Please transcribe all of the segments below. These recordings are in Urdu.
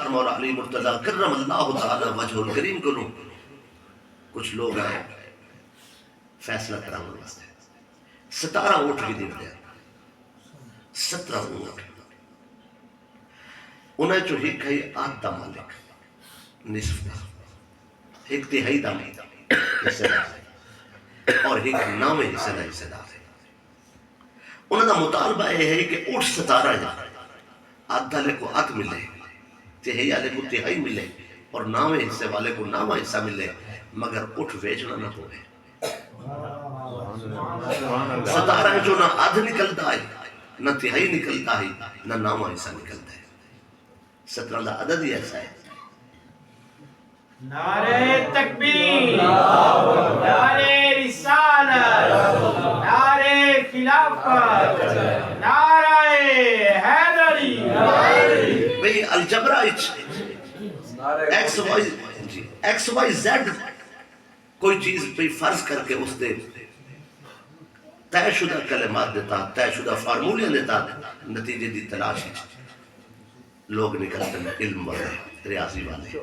سرکار مولا علی مرتضی کرم اللہ تعالی وجہ الکریم کو کچھ لوگ آئے فیصلہ کرانے واسطے 17 اونٹ کی دیو دیا 17 اونٹ انہیں جو ایک ہے آدھا مالک نصف دا ایک تہائی دا حصہ دار اور ایک نامے حصہ دار ہے انہوں کا مطالبہ یہ ہے کہ اونٹ 17 ہے آدھا لے کو آدھ ملے تہائی والے کو تہائی ملے اور نامے حصے والے کو نامہ حصہ ملے مگر اٹھ بیچنا نہ ہوئے 17 جو نہ آدھ نکلتا ہے نہ تہائی نکلتا ہے نہ نامہ حصہ نکلتا ہے 17 کا عدد ہی ایسا ہے نعرہ تکبیر نعرہ رسالت نعرہ خلافت نعرہ حیدری بھئی الجبرہ ایکس وائی زیڈ کوئی چیز پہ فرض کر کے اس دے طے شدہ کلمات دیتا طے شدہ فارمولیاں دیتا نتیجے دی تلاش لوگ نکلتے ہیں علم والے ریاضی والے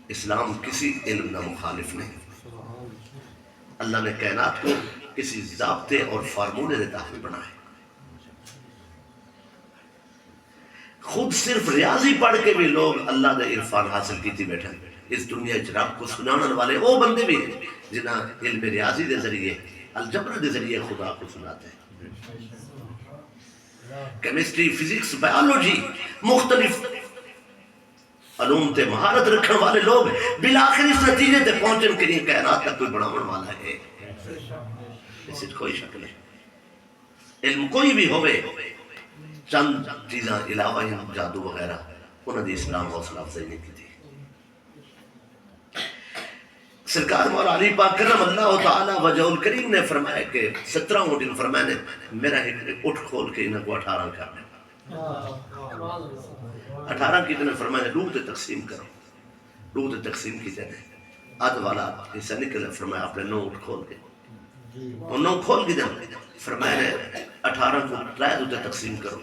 اسلام کسی علم نہ مخالف نہیں اللہ نے کائنات کو کسی ضابطے اور فارمولے دے تحت بنائے خود صرف ریاضی پڑھ کے بھی لوگ اللہ نے عرفان حاصل کیتی بیٹھے اس دنیا رب کو سنانے والے وہ بندے بھی ہیں جنہاں علم ریاضی دے ذریعے الجبر دے ذریعے خدا کو سناتے ہیں کیمسٹری فزکس بائیولوجی مختلف علوم تے مہارت رکھنے والے لوگ بالآخر اس نتیجے تے پہنچن کے لیے کائنات تک کوئی بناون والا ہے اس کوئی شک نہیں علم کوئی بھی ہوئے چند چیزاں علاوہ جادو وغیرہ انہوں نے اسلام حوصلہ افزائی نہیں کی تھی سرکار مولا علی پاک کرم اللہ تعالی وجہ الکریم نے فرمایا کہ 17 اونٹ ان فرمایا نے میرا ایک اٹھ کھول کے انہیں کو 18 کرنا 18 کی نے فرمایا نے روح تے تقسیم کرو روح تے تقسیم کی جانے آدھ والا حصہ نکلے فرمایا اپنے 9 اٹھ کھول کے ان 9 کھول کے دیں فرمایا نے 18 کو 3 تے تقسیم کرو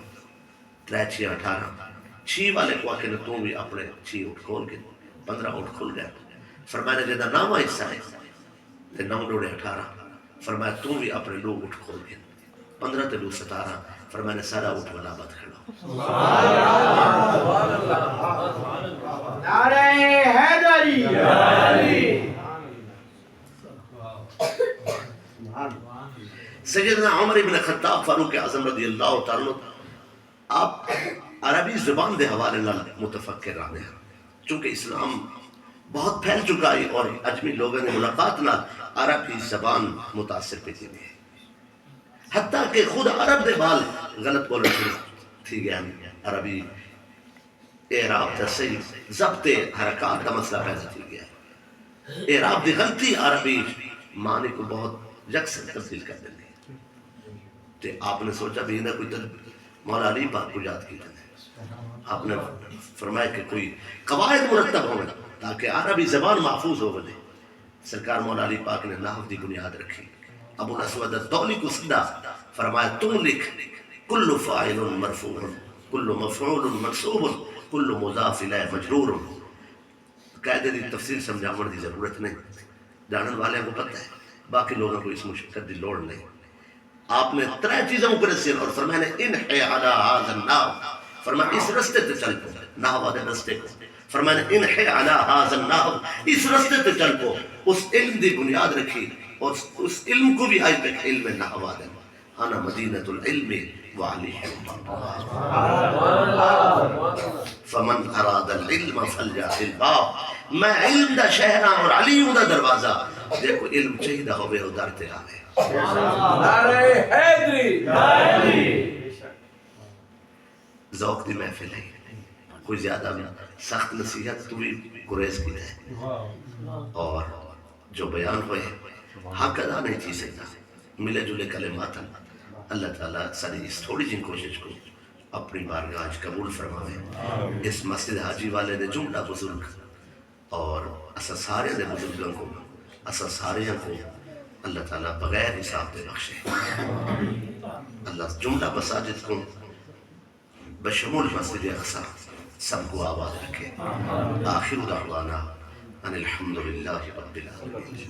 3 6 18 6 والے کو آکے نے تو بھی اپنے 6 اٹھ کھول کے 15 اٹھ کھول گیا فرمایا نے جدہ نامہ حصہ ہے تے 9 ڈوڑے 18 فرمایا تو بھی اپنے لوگ اٹھ کھول کے 15 تے 2 17 فرمایا نے سارا اٹھ والا بات کھڑا نعرہ حیدری سیدنا عمر بن خطاب فاروق اعظم رضی اللہ تعالیٰ آپ عربی زبان دے حوالے نال متفکر رہنے ہیں چونکہ اسلام بہت پھیل چکا ہے اور اجمی لوگوں نے ملاقات نال عربی زبان متاثر پہ دی ہے حتیٰ کہ خود عرب دے بال غلط بولنے تھی گیا عربی اعراب دا صحیح ضبط حرکات کا مسئلہ پیدا تھی گیا اعراب دی غلطی عربی معنی کو بہت یکسر تبدیل کر دیں تے آپ نے سوچا بھی نہ کوئی مولا علی پاک کو یاد کی جانے آپ نے فرمایا کہ کوئی قواعد مرتب ہو تاکہ عربی زبان محفوظ ہو بنے سرکار مولا علی پاک نے نحو دی بنیاد رکھی ابو الاسود الدولی کو سیدھا فرمایا تو لکھ کل فاعل مرفوع کل مفعول منصوب کل مضاف الیہ مجرور قاعدے دی تفصیل سمجھانے دی ضرورت نہیں جانن والے کو پتہ ہے باقی لوگوں کو اس مشکل دی لوڑ نہیں آپ نے 3 چیزوں کو رسل اور فرمایا نے انحی علی ھذا النحو فرمایا اس رستے تے چل پو نحو والے رستے کو فرمایا نے انحی علی ھذا النحو اس رستے تے چل پو اس علم دی بنیاد رکھی اور اس علم کو بھی آج تک علم نحو والے انا مدینۃ العلم وعلیہ فمن اراد العلم فلجا فی الباب میں علم دا شہرہ اور علیم دا دروازہ دیکھو علم چاہیدہ ہوئے ہو در تے آئے نعرہ حیدری ذوق دی محفل ہے کوئی زیادہ سخت نصیحت تو بھی گریز کی ہے اور جو بیان ہوئے حق ادا نہیں تھی سکتا ملے جلے کلمات اللہ تعالیٰ ساری اس تھوڑی جن کوشش کو اپنی بارگاہ قبول فرمائے اس مسجد حاجی والے نے جملہ بزرگ اور اسا سارے دے بزرگوں کو اسا سارے کو اللہ تعالیٰ بغیر حساب دے بخشے اللہ جملہ مساجد کو بشمول مسجد اقصی سب کو آباد رکھے. آخر دعوانا ان الحمدللہ رب العالمین.